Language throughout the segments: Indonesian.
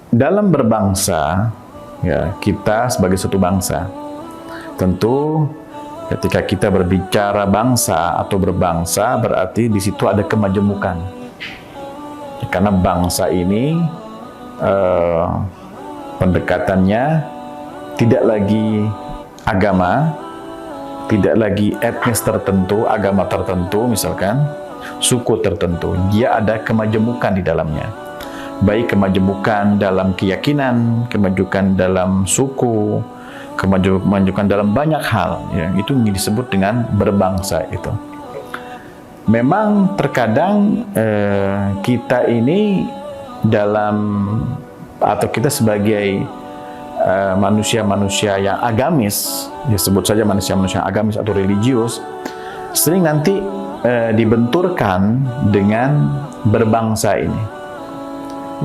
dalam berbangsa, ya, kita sebagai satu bangsa, tentu ketika kita berbicara bangsa atau berbangsa, berarti di situ ada kemajemukan. Karena bangsa ini pendekatannya tidak lagi agama, tidak lagi etnis tertentu, agama tertentu misalkan, suku tertentu. Dia ada kemajemukan di dalamnya. Baik kemajemukan dalam keyakinan, kemajemukan dalam suku, kemajuan dalam banyak hal, ya, itu disebut dengan berbangsa itu. Memang terkadang kita ini dalam atau kita sebagai manusia-manusia yang agamis, disebut saja manusia-manusia agamis atau religius, sering nanti dibenturkan dengan berbangsa ini,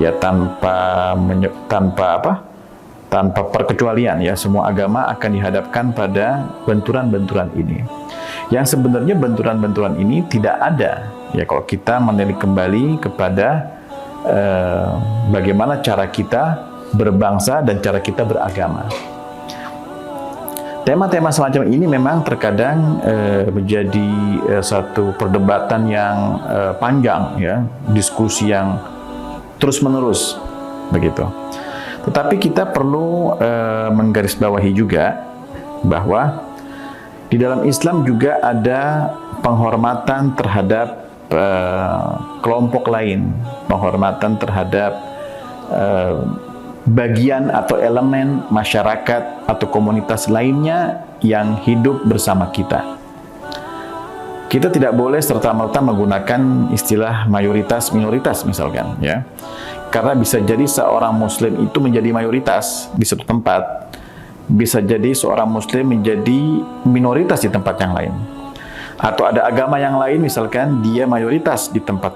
ya, tanpa perkecualian, ya, semua agama akan dihadapkan pada benturan-benturan ini. Yang sebenarnya benturan-benturan ini tidak ada, ya, kalau kita menilik kembali kepada bagaimana cara kita berbangsa dan cara kita beragama. Tema-tema semacam ini memang terkadang menjadi satu perdebatan yang panjang, ya, diskusi yang terus-menerus begitu. Tetapi kita perlu menggarisbawahi juga bahwa di dalam Islam juga ada penghormatan terhadap kelompok lain, penghormatan terhadap bagian atau elemen masyarakat atau komunitas lainnya yang hidup bersama kita. Kita tidak boleh serta-merta menggunakan istilah mayoritas minoritas misalkan, ya. Karena bisa jadi seorang muslim itu menjadi mayoritas di suatu tempat, bisa jadi seorang muslim menjadi minoritas di tempat yang lain. Atau ada agama yang lain misalkan dia mayoritas di tempat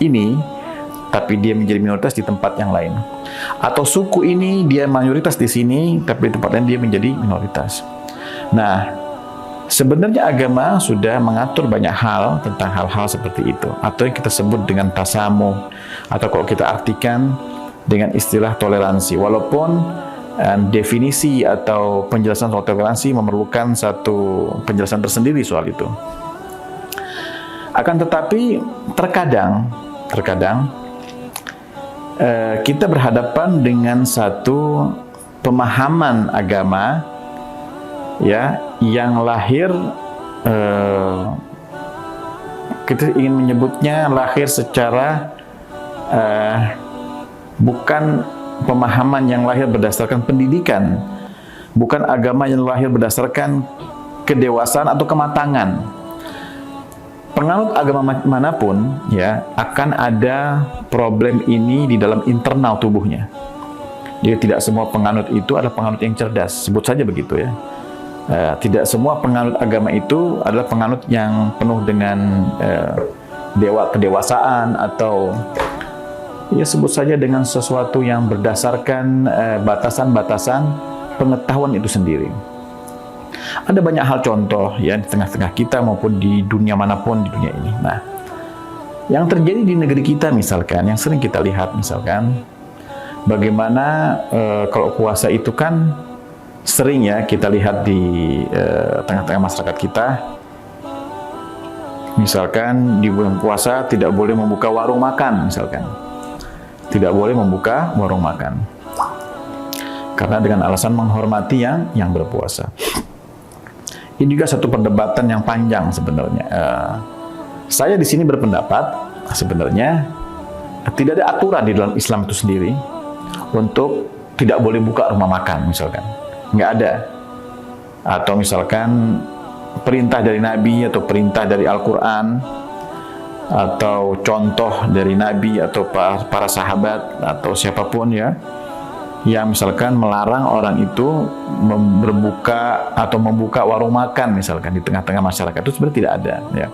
ini, tapi dia menjadi minoritas di tempat yang lain. Atau suku ini dia mayoritas di sini, tapi di tempat lain dia menjadi minoritas. Nah, sebenarnya agama sudah mengatur banyak hal tentang hal-hal seperti itu, atau yang kita sebut dengan tasamuh, atau kalau kita artikan dengan istilah toleransi. Walaupun definisi atau penjelasan soal toleransi memerlukan satu penjelasan tersendiri soal itu. Akan tetapi terkadang kita berhadapan dengan satu pemahaman agama, ya, yang lahir, kita ingin menyebutnya lahir secara bukan pemahaman yang lahir berdasarkan pendidikan, bukan agama yang lahir berdasarkan kedewasaan atau kematangan. Penganut agama manapun, ya, akan ada problem ini di dalam internal tubuhnya. Jadi tidak semua penganut itu adalah penganut yang cerdas, sebut saja begitu, ya. Tidak semua penganut agama itu adalah penganut yang penuh dengan kedewasaan atau, ya, sebut saja dengan sesuatu yang berdasarkan batasan-batasan pengetahuan itu sendiri. Ada banyak hal contoh, ya, di tengah-tengah kita maupun di dunia manapun di dunia ini. Nah, yang terjadi di negeri kita misalkan, yang sering kita lihat misalkan, bagaimana kalau puasa itu kan sering, ya, kita lihat di tengah-tengah masyarakat kita. Misalkan di bulan puasa tidak boleh membuka warung makan misalkan. Tidak boleh membuka warung makan. Karena dengan alasan menghormati yang berpuasa. Ini juga satu perdebatan yang panjang sebenarnya. Saya di sini berpendapat sebenarnya tidak ada aturan di dalam Islam itu sendiri untuk tidak boleh buka rumah makan misalkan. Nggak ada. Atau misalkan perintah dari Nabi atau perintah dari Al-Quran atau contoh dari Nabi atau para sahabat atau siapapun, ya, yang misalkan melarang orang itu berbuka atau membuka warung makan misalkan di tengah-tengah masyarakat, itu sebenarnya tidak ada, ya.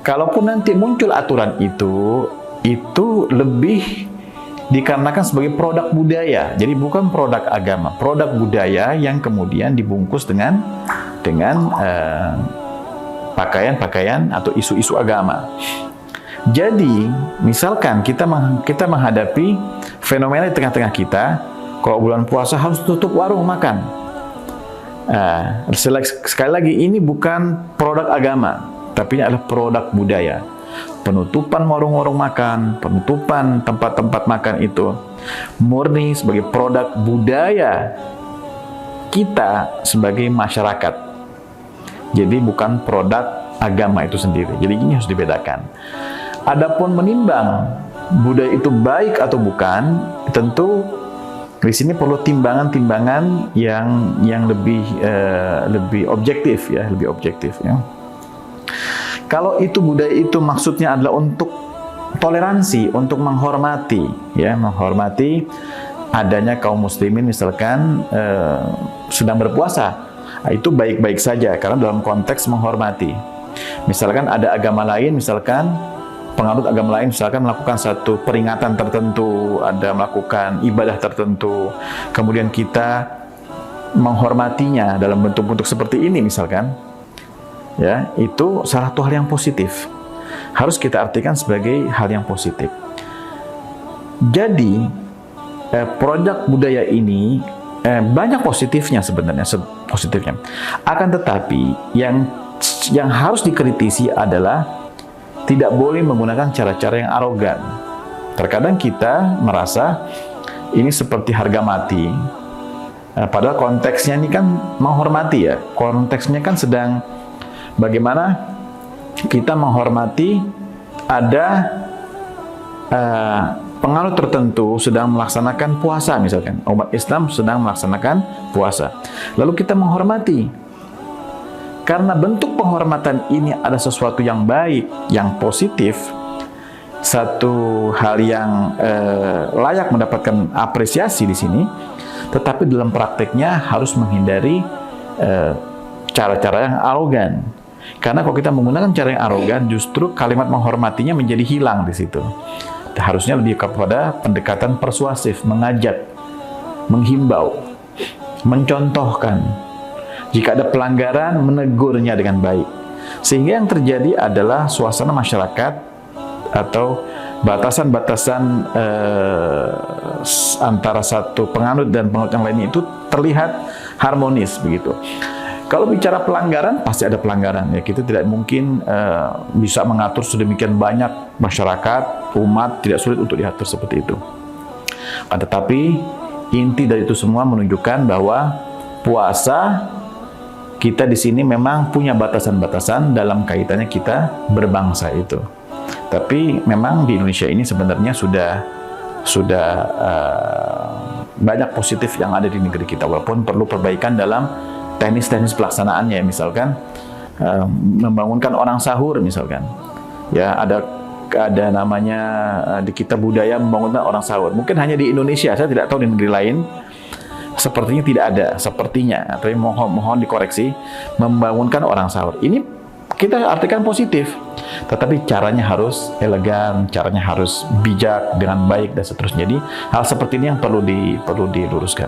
Kalaupun nanti muncul aturan itu lebih dikarenakan sebagai produk budaya. Jadi bukan produk agama, produk budaya yang kemudian dibungkus dengan pakaian-pakaian atau isu-isu agama. Jadi, misalkan kita menghadapi fenomena di tengah-tengah kita, kalau bulan puasa harus tutup warung makan. Sekali lagi, ini bukan produk agama, tapi ini adalah produk budaya. Penutupan warung-warung makan, penutupan tempat-tempat makan itu murni sebagai produk budaya kita sebagai masyarakat. Jadi bukan produk agama itu sendiri. Jadi ini harus dibedakan. Adapun menimbang budaya itu baik atau bukan, tentu di sini perlu timbangan-timbangan yang lebih objektif ya, lebih objektif ya. Kalau itu budaya itu maksudnya adalah untuk toleransi, untuk menghormati ya, menghormati adanya kaum muslimin misalkan sedang berpuasa. Itu baik-baik saja karena dalam konteks menghormati. Misalkan ada agama lain, misalkan penganut agama lain misalkan melakukan satu peringatan tertentu, ada melakukan ibadah tertentu, kemudian kita menghormatinya dalam bentuk-bentuk seperti ini misalkan, ya, itu salah satu hal yang positif. Harus kita artikan sebagai hal yang positif. Jadi, produk budaya ini banyak positifnya sebenarnya, positifnya. Akan tetapi, yang harus dikritisi adalah tidak boleh menggunakan cara-cara yang arogan. Terkadang kita merasa ini seperti harga mati. Padahal konteksnya ini kan menghormati ya. Konteksnya kan sedang bagaimana kita menghormati ada penganut tertentu sedang melaksanakan puasa misalkan. Umat Islam sedang melaksanakan puasa. Lalu kita menghormati. Karena bentuk penghormatan ini ada sesuatu yang baik, yang positif, satu hal yang layak mendapatkan apresiasi di sini, tetapi dalam prakteknya harus menghindari cara-cara yang arogan. Karena kalau kita menggunakan cara yang arogan, justru kalimat menghormatinya menjadi hilang di situ. Harusnya lebih kepada pendekatan persuasif, mengajak, menghimbau, mencontohkan. Jika ada pelanggaran, menegurnya dengan baik. Sehingga yang terjadi adalah suasana masyarakat atau batasan-batasan antara satu penganut dan penganut yang lainnya itu terlihat harmonis begitu. Kalau bicara pelanggaran, pasti ada pelanggaran. Ya, kita tidak mungkin bisa mengatur sedemikian banyak masyarakat, umat, tidak sulit untuk diatur seperti itu. Tetapi inti dari itu semua menunjukkan bahwa puasa kita di sini memang punya batasan-batasan dalam kaitannya kita berbangsa itu. Tapi memang di Indonesia ini sebenarnya sudah banyak positif yang ada di negeri kita, walaupun perlu perbaikan dalam teknis-teknis pelaksanaannya. Misalkan membangunkan orang sahur misalkan. Ya, ada namanya di kita budaya membangunkan orang sahur. Mungkin hanya di Indonesia, saya tidak tahu di negeri lain. Sepertinya tidak ada, sepertinya, tapi mohon dikoreksi, membangunkan orang sahur. Ini kita artikan positif, tetapi caranya harus elegan, caranya harus bijak, dengan baik, dan seterusnya. Jadi hal seperti ini yang perlu diluruskan.